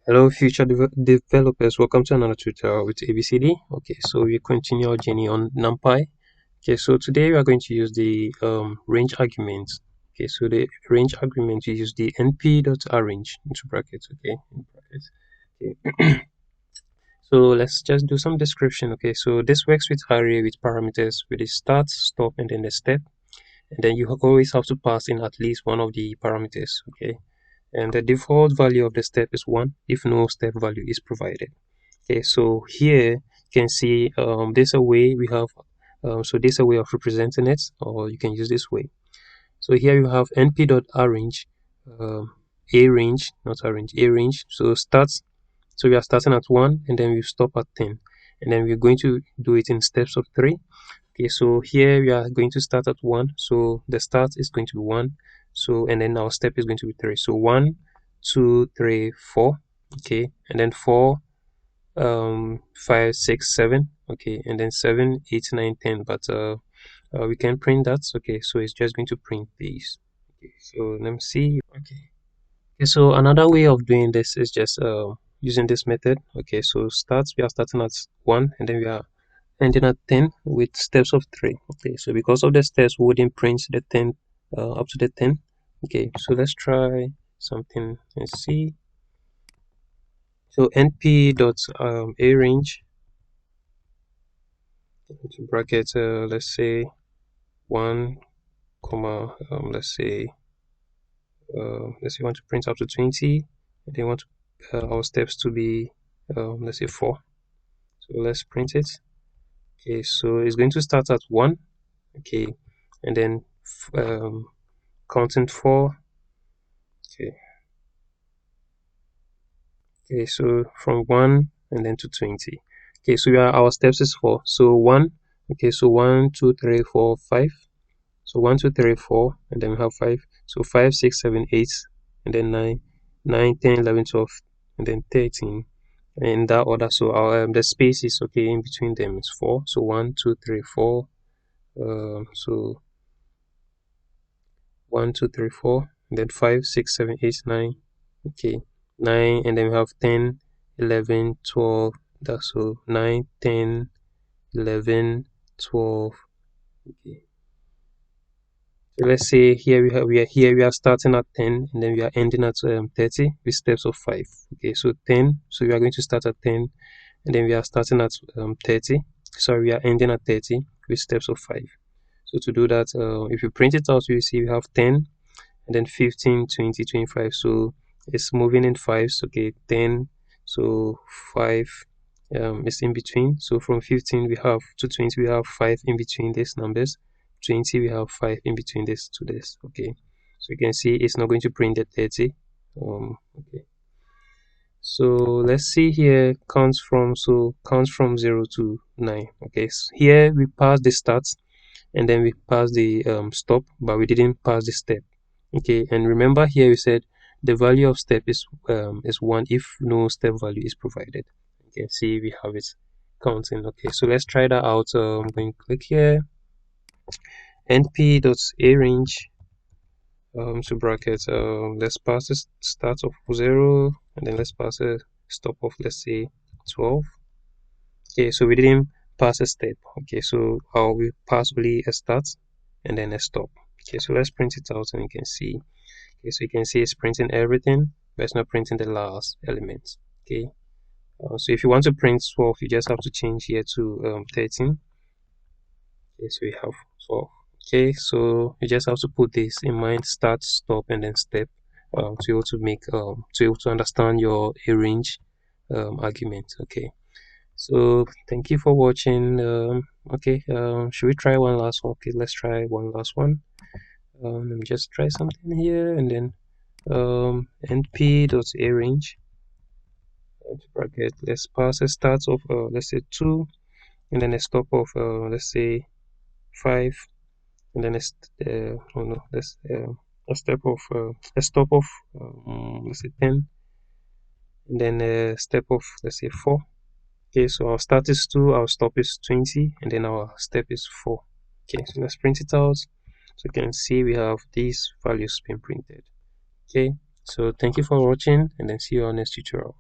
Hello, future developers. Welcome to another tutorial with ABCD. Okay, so we continue our journey on numpy. Okay, so today we are going to use the range argument. Okay, so the range argument, we use the np.arange into brackets. Okay, in brackets. Okay. So let's just do some description. Okay, so this works with array with parameters with a start, stop, and then the step. And then you always have to pass in at least one of the parameters. Okay, and the default value of the step is 1 if no step value is provided. Okay, so here you can see there's a way we have so there's a way of representing it, or you can use this way. So here you have np.arange arange, not arrange, arange. So starts, so we are starting at 1 and then we stop at 10, and then we're going to do it in steps of 3. Okay, so here we are going to start at 1, so the start is going to be 1, so and then our step is going to be 3. So 1 2 3 4, okay, and then 4 5 6 7, okay, and then 7 8 9 10, but we can print that. Okay, so it's just going to print these. Okay, so let me see. Okay, so another way of doing this is just using this method. Okay, so starts, we are starting at 1 and then we are ending at 10 with steps of 3. Okay, so because of the steps, we wouldn't print the 10 up to the 10. Okay, so let's try something and see. So np.arange into bracket, let's say 1 comma let's say we want to print up to 20, and then want our steps to be let's say 4. So let's print it. Okay, so it's going to start at 1. Okay, and then counting 4. Okay, okay, so from 1 and then to 20. Okay, so our steps is 4. So 1. Okay, so 1 2 3 4 5. So 1 2 3 4, and then we have 5. So 5 6 7 8, and then 9 9 10 11 12, and then 13, in that order. So our the space is okay in between them is 4. So 1 2 3 4. So 1 2 3 4, and then 5 6 7 8 9. Okay, 9, and then we have 10 11 12. That's so 9 10 11 12. Okay, so let's say here we are starting at 10 and then we are ending at 30 with steps of 5. Okay, so 10, so we are going to start at 10 and then we are starting at 30. Sorry, we are ending at 30 with steps of 5. So to do that, if you print it out, you see we have 10 and then 15 20 25. So it's moving in 5s. Okay, 10, so 5 is in between. So from 15 we have to 20, we have 5 in between these numbers. 20 we have 5 in between this to this. Okay, so you can see it's not going to print the 30. Okay, so let's see here, counts from 0 to 9. Okay, so here we pass the start and then we pass the stop, but we didn't pass the step. Okay, and remember here we said the value of step is 1 if no step value is provided. You can see we have it counting. Okay, so let's try that out. I'm going to click here, np.arange to bracket, let's pass the start of 0 and then let's pass a stop of, let's say, 12. Okay, so we didn't pass a step. Okay, so we pass only a start and then a stop. Okay, so let's print it out and you can see. Okay, so you can see it's printing everything, but it's not printing the last element. Okay, so if you want to print 12, you just have to change here to 13. Okay, so we have 12. Okay, so you just have to put this in mind: start, stop, and then step, to be able to make to be able to understand your arange argument. Okay, so thank you for watching. Okay, should we try one last one? Okay, let's try one last one. Let me just try something here, and then np.arange bracket, let's pass a start of let's say 2, and then a stop of let's say 5, and then oh no, let's a step of a stop of let's say 10, and then a step of, let's say, 4. Okay, so our start is 2, our stop is 20, and then our step is 4. Okay, so let's print it out. So you can see we have these values being printed. Okay, so thank you for watching, and then see you on next tutorial.